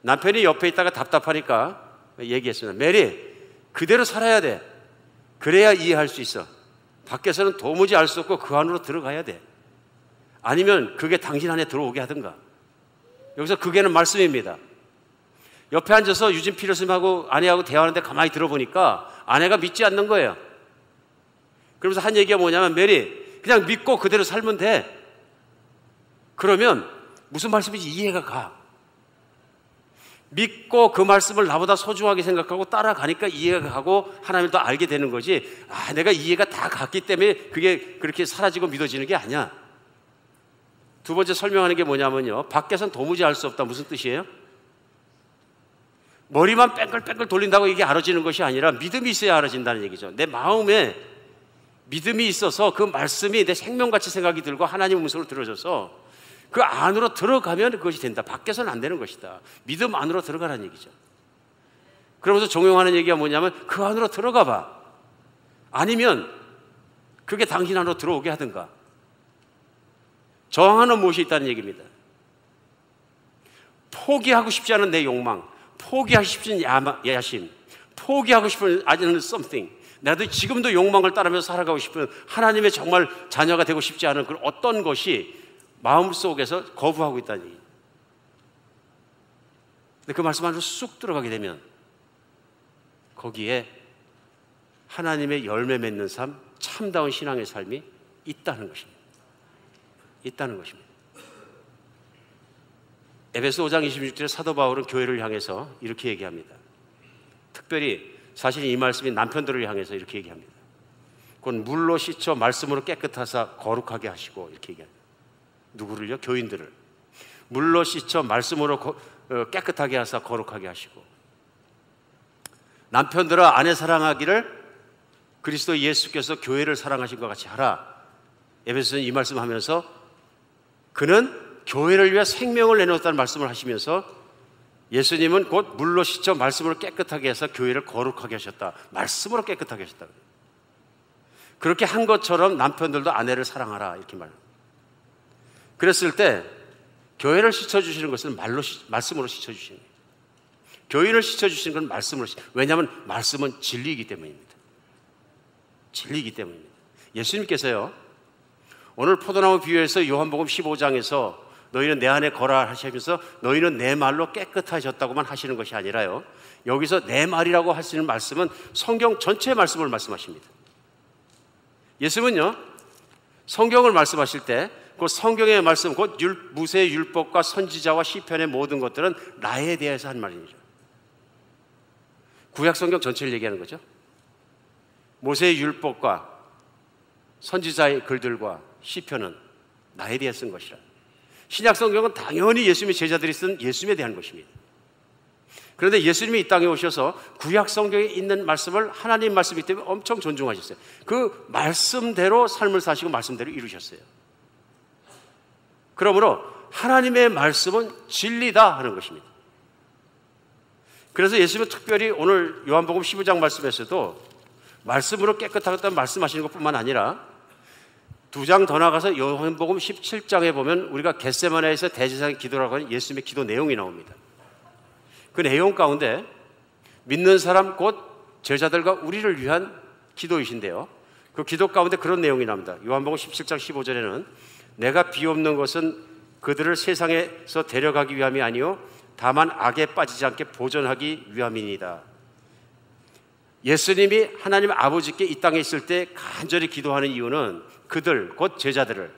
남편이 옆에 있다가 답답하니까 얘기했습니다. 메리, 그대로 살아야 돼. 그래야 이해할 수 있어. 밖에서는 도무지 알 수 없고 그 안으로 들어가야 돼. 아니면 그게 당신 안에 들어오게 하든가. 여기서 그게는 말씀입니다. 옆에 앉아서 유진 피러슨하고 아내하고 대화하는데 가만히 들어보니까 아내가 믿지 않는 거예요. 그러면서 한 얘기가 뭐냐면, 메리, 그냥 믿고 그대로 살면 돼. 그러면 무슨 말씀인지 이해가 가. 믿고 그 말씀을 나보다 소중하게 생각하고 따라가니까 이해가 가고 하나님을 더 알게 되는 거지, 내가 이해가 다 갔기 때문에 그게 그렇게 사라지고 믿어지는 게 아니야. 두 번째 설명하는 게 뭐냐면요, 밖에서는 도무지 알 수 없다. 무슨 뜻이에요? 머리만 뺑글뺑글 돌린다고 이게 알아지는 것이 아니라 믿음이 있어야 알아진다는 얘기죠. 내 마음에 믿음이 있어서 그 말씀이 내 생명같이 생각이 들고 하나님의 음성을 들어줘서 그 안으로 들어가면 그것이 된다. 밖에서는 안 되는 것이다. 믿음 안으로 들어가라는 얘기죠. 그러면서 종용하는 얘기가 뭐냐면, 그 안으로 들어가 봐. 아니면 그게 당신 안으로 들어오게 하든가. 저항하는 무엇이 있다는 얘기입니다. 포기하고 싶지 않은 내 욕망, 포기하고 싶은 야심, 포기하고 싶은 아직은 something, 나도 지금도 욕망을 따르면서 살아가고 싶은 하나님의 정말 자녀가 되고 싶지 않은 그런 어떤 것이 마음속에서 거부하고 있다는 얘기예요. 근데 그 말씀 안으로 쑥 들어가게 되면 거기에 하나님의 열매 맺는 삶, 참다운 신앙의 삶이 있다는 것입니다. 있다는 것입니다. 에베소 5장 26절에 사도 바울은 교회를 향해서 이렇게 얘기합니다. 특별히 사실 이 말씀이 남편들을 향해서 이렇게 얘기합니다. 곧 물로 씻어 말씀으로 깨끗하사 거룩하게 하시고, 이렇게 얘기합니다. 누구를요? 교인들을. 물로 씻어 말씀으로 깨끗하게 하사 거룩하게 하시고, 남편들아 아내 사랑하기를 그리스도 예수께서 교회를 사랑하신 것 같이 하라. 에베소서는 이 말씀하면서 그는 교회를 위해 생명을 내놓았다는 말씀을 하시면서 예수님은 곧 물로 씻어 말씀으로 깨끗하게 해서 교회를 거룩하게 하셨다. 말씀으로 깨끗하게 하셨다. 그렇게 한 것처럼 남편들도 아내를 사랑하라, 이렇게 말합니다. 그랬을 때 교회를 씻어주시는 것은 말씀으로 씻어주시는 거예요. 교인을 씻어주시는 건 말씀으로. 왜냐하면 말씀은 진리이기 때문입니다. 진리이기 때문입니다. 예수님께서요, 오늘 포도나무 비유에서 요한복음 15장에서 너희는 내 안에 거라 하시면서 너희는 내 말로 깨끗하셨다고만 하시는 것이 아니라요, 여기서 내 말이라고 하시는 말씀은 성경 전체 말씀을 말씀하십니다. 예수님은요, 성경을 말씀하실 때 그 성경의 말씀, 곧 무세의 율법과 선지자와 시편의 모든 것들은 나에 대해서 한 말입니다. 구약 성경 전체를 얘기하는 거죠. 모세의 율법과 선지자의 글들과 시편은 나에 대해 쓴 것이라. 신약 성경은 당연히 예수님의 제자들이 쓴 예수님에 대한 것입니다. 그런데 예수님이 이 땅에 오셔서 구약 성경에 있는 말씀을 하나님 말씀이기 때문에 엄청 존중하셨어요. 그 말씀대로 삶을 사시고 말씀대로 이루셨어요. 그러므로 하나님의 말씀은 진리다 하는 것입니다. 그래서 예수님은 특별히 오늘 요한복음 15장 말씀에서도 말씀으로 깨끗하겠다는 말씀하시는 것뿐만 아니라 2장 더 나가서 요한복음 17장에 보면 우리가 겟세마네에서 대제사장의 기도라고 하는 예수님의 기도 내용이 나옵니다. 그 내용 가운데 믿는 사람 곧 제자들과 우리를 위한 기도이신데요, 그 기도 가운데 그런 내용이 나옵니다. 요한복음 17장 15절에는 내가 비옵는 것은 그들을 세상에서 데려가기 위함이 아니요 다만 악에 빠지지 않게 보존하기 위함이니이다. 예수님이 하나님 아버지께 이 땅에 있을 때 간절히 기도하는 이유는 그들 곧 제자들을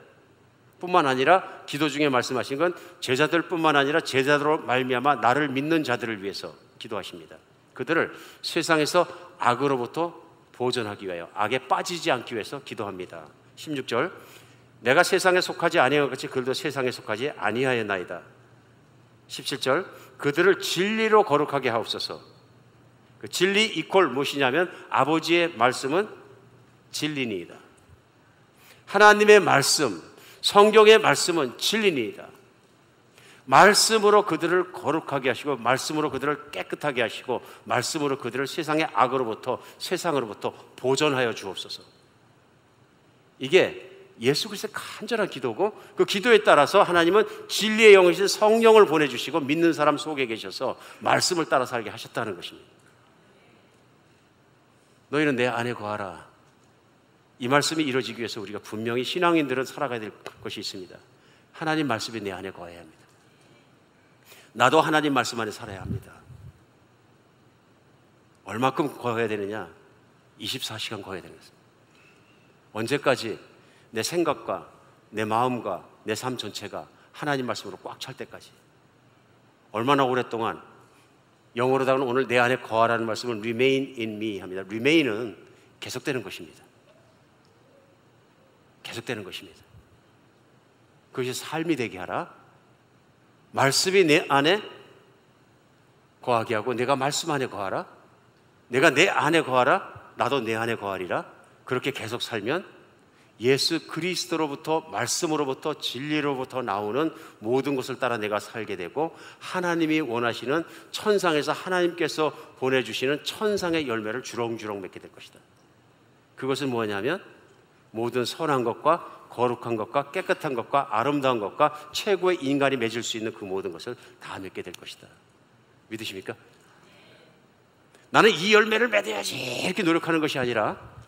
뿐만 아니라 기도 중에 말씀하신 건 제자들 뿐만 아니라 제자들로 말미암아 나를 믿는 자들을 위해서 기도하십니다. 그들을 세상에서 악으로부터 보존하기 위하여, 악에 빠지지 않기 위해서 기도합니다. 16절 내가 세상에 속하지 아니한 것 같이 그들도 세상에 속하지 아니하였나이다. 17절 그들을 진리로 거룩하게 하옵소서. 그 진리 이퀄 무엇이냐면 아버지의 말씀은 진리니이다. 하나님의 말씀, 성경의 말씀은 진리니이다. 말씀으로 그들을 거룩하게 하시고 말씀으로 그들을 깨끗하게 하시고 말씀으로 그들을 세상의 악으로부터 세상으로부터 보존하여 주옵소서. 이게 예수 그리스도의 간절한 기도고, 그 기도에 따라서 하나님은 진리의 영이신 성령을 보내주시고 믿는 사람 속에 계셔서 말씀을 따라 살게 하셨다는 것입니다. 너희는 내 안에 거하라. 이 말씀이 이루어지기 위해서 우리가 분명히 신앙인들은 살아가야 될 것이 있습니다. 하나님 말씀이 내 안에 거해야 합니다. 나도 하나님 말씀 안에 살아야 합니다. 얼마큼 거해야 되느냐? 24시간 거해야 되는 것입니다. 언제까지? 내 생각과 내 마음과 내 삶 전체가 하나님 말씀으로 꽉 찰 때까지. 얼마나 오랫동안, 영어로다가는 오늘 내 안에 거하라는 말씀은 remain in me 합니다. remain은 계속되는 것입니다. 계속되는 것입니다. 그것이 삶이 되게 하라. 말씀이 내 안에 거하게 하고 내가 말씀 안에 거하라. 내가 내 안에 거하라. 나도 내 안에 거하리라. 그렇게 계속 살면 예수 그리스도로부터, 말씀으로부터, 진리로부터 나오는 모든 것을 따라 내가 살게 되고 하나님이 원하시는 천상에서 하나님께서 보내주시는 천상의 열매를 주렁주렁 맺게 될 것이다. 그것은 뭐냐면 모든 선한 것과 거룩한 것과 깨끗한 것과 아름다운 것과 최고의 인간이 맺을 수 있는 그 모든 것을 다 맺게 될 것이다. 믿으십니까? 나는 이 열매를 맺어야지 이렇게 노력하는 것이 아니라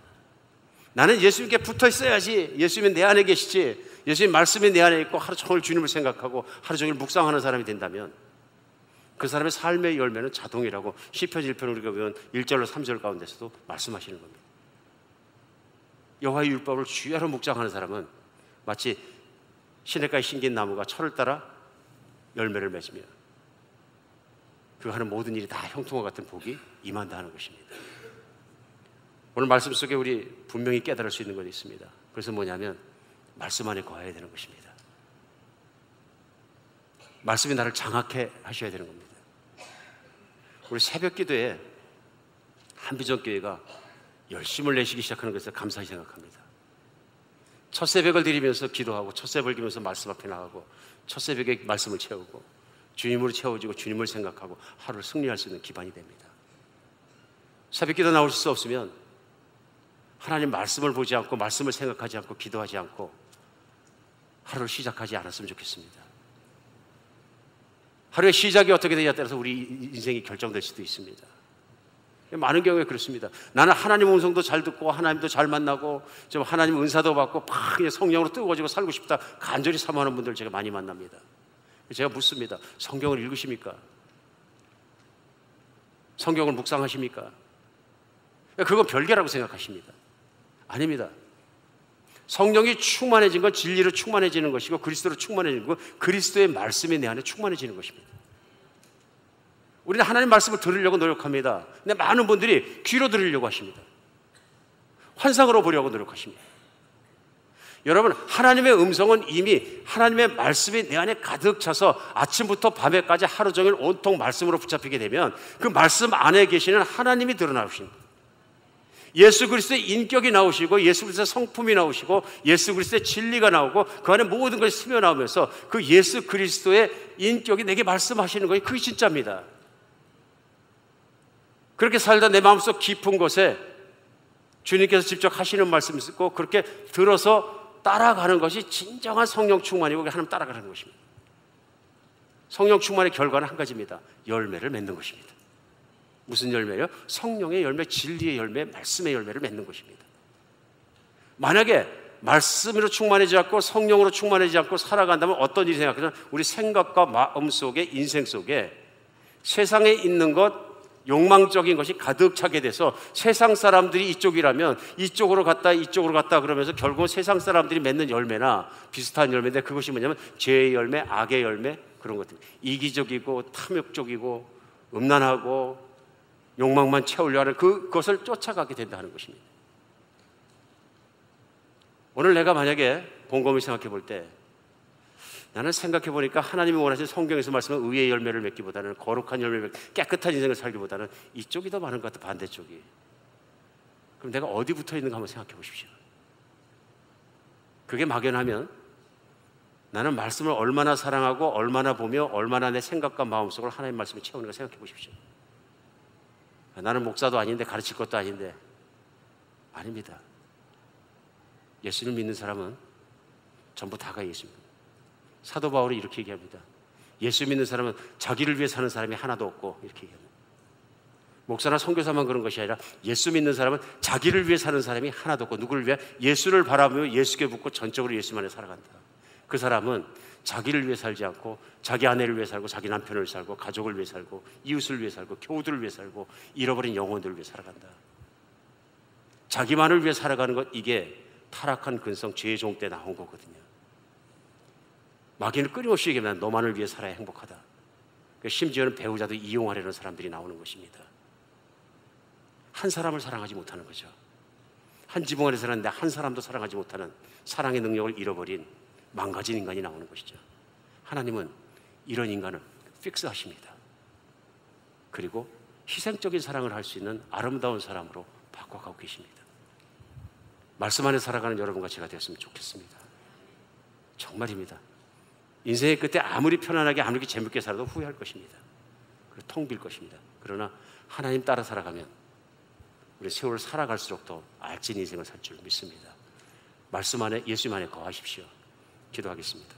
나는 예수님께 붙어 있어야지, 예수님이 내 안에 계시지, 예수님 말씀이 내 안에 있고 하루 종일 주님을 생각하고 하루 종일 묵상하는 사람이 된다면 그 사람의 삶의 열매는 자동이라고 시편 1편 우리가 배운 1절로 3절 가운데서도 말씀하시는 겁니다. 여호와의 율법을 주야로 묵상하는 사람은 마치 시냇가에 심긴 나무가 철을 따라 열매를 맺으며 그 하는 모든 일이 다 형통과 같은 복이 임한다 하는 것입니다. 오늘 말씀 속에 우리 분명히 깨달을 수 있는 것이 있습니다. 그래서 뭐냐면 말씀 안에 거해야 되는 것입니다. 말씀이 나를 장악해 하셔야 되는 겁니다. 우리 새벽 기도에 한비전교회가 열심을 내시기 시작하는 것을 감사히 생각합니다. 첫 새벽을 드리면서 기도하고 첫 새벽을 드리면서 말씀 앞에 나가고 첫 새벽에 말씀을 채우고 주님으로 채워지고 주님을 생각하고 하루를 승리할 수 있는 기반이 됩니다. 새벽 기도 나오실 수 없으면 하나님 말씀을 보지 않고 말씀을 생각하지 않고 기도하지 않고 하루를 시작하지 않았으면 좋겠습니다. 하루의 시작이 어떻게 되냐에 따라서 우리 인생이 결정될 수도 있습니다. 많은 경우에 그렇습니다. 나는 하나님 음성도 잘 듣고 하나님도 잘 만나고 좀 하나님 은사도 받고 막 성령으로 뜨거워지고 살고 싶다 간절히 사모하는 분들 제가 많이 만납니다. 제가 묻습니다. 성경을 읽으십니까? 성경을 묵상하십니까? 그건 별개라고 생각하십니다. 아닙니다. 성령이 충만해진 건 진리로 충만해지는 것이고 그리스도로 충만해지는 건 그리스도의 말씀이 내 안에 충만해지는 것입니다. 우리는 하나님 말씀을 들으려고 노력합니다. 근데 많은 분들이 귀로 들으려고 하십니다. 환상으로 보려고 노력하십니다. 여러분, 하나님의 음성은 이미 하나님의 말씀이 내 안에 가득 차서 아침부터 밤에까지 하루 종일 온통 말씀으로 붙잡히게 되면 그 말씀 안에 계시는 하나님이 드러나십니다. 예수 그리스도의 인격이 나오시고 예수 그리스도의 성품이 나오시고 예수 그리스도의 진리가 나오고 그 안에 모든 것이 스며 나오면서 그 예수 그리스도의 인격이 내게 말씀하시는 거예요. 그게 진짜입니다. 그렇게 살다 내 마음속 깊은 곳에 주님께서 직접 하시는 말씀이 있고 그렇게 들어서 따라가는 것이 진정한 성령 충만이고 하나님 따라가는 것입니다. 성령 충만의 결과는 한 가지입니다. 열매를 맺는 것입니다. 무슨 열매요? 성령의 열매, 진리의 열매, 말씀의 열매를 맺는 것입니다. 만약에 말씀으로 충만하지 않고 성령으로 충만하지 않고 살아간다면 어떤 일이 생각하면 우리 생각과 마음 속에 인생 속에 세상에 있는 것, 욕망적인 것이 가득 차게 돼서 세상 사람들이 이쪽이라면 이쪽으로 갔다 그러면서 결국 세상 사람들이 맺는 열매나 비슷한 열매인데 그것이 뭐냐면 죄의 열매, 악의 열매 그런 것들. 이기적이고 탐욕적이고 음란하고 욕망만 채우려 하는 그것을 쫓아가게 된다는 것입니다. 오늘 내가 만약에 곰곰이 생각해 볼 때 나는 생각해 보니까 하나님이 원하시는 성경에서 말씀은 의의 열매를 맺기보다는 거룩한 열매를 깨끗한 인생을 살기보다는 이쪽이 더 많은 것 같아, 반대쪽이. 그럼 내가 어디 붙어 있는가 한번 생각해 보십시오. 그게 막연하면 나는 말씀을 얼마나 사랑하고 얼마나 보며 얼마나 내 생각과 마음속을 하나님의 말씀을 채우는가 생각해 보십시오. 나는 목사도 아닌데 가르칠 것도 아닌데 아닙니다. 예수를 믿는 사람은 전부 다가 예수입니다. 사도 바울이 이렇게 얘기합니다. 예수 믿는 사람은 자기를 위해 사는 사람이 하나도 없고 이렇게 얘기합니다. 목사나 선교사만 그런 것이 아니라 예수 믿는 사람은 자기를 위해 사는 사람이 하나도 없고 누구를 위해? 예수를 바라보며 예수께 붙고 전적으로 예수만에 살아간다. 그 사람은 자기를 위해 살지 않고 자기 아내를 위해 살고 자기 남편을 살고 가족을 위해 살고 이웃을 위해 살고 교우들을 위해 살고 잃어버린 영혼들을 위해 살아간다. 자기만을 위해 살아가는 것, 이게 타락한 근성 죄의 종 때 나온 거거든요. 마귀는 끊임없이 얘기하면 너만을 위해 살아야 행복하다. 심지어는 배우자도 이용하려는 사람들이 나오는 것입니다. 한 사람을 사랑하지 못하는 거죠. 한 지붕 안에 사는데 한 사람도 사랑하지 못하는 사랑의 능력을 잃어버린 망가진 인간이 나오는 것이죠. 하나님은 이런 인간을 픽스하십니다. 그리고 희생적인 사랑을 할 수 있는 아름다운 사람으로 바꿔가고 계십니다. 말씀 안에 살아가는 여러분과 제가 되었으면 좋겠습니다. 정말입니다. 인생의 끝에 아무리 편안하게 아무리 재밌게 살아도 후회할 것입니다. 그리고 텅 빌 것입니다. 그러나 하나님 따라 살아가면 우리 세월을 살아갈수록 더 알진 인생을 살 줄 믿습니다. 말씀 안에 예수님 안에 거하십시오. 기도하겠습니다.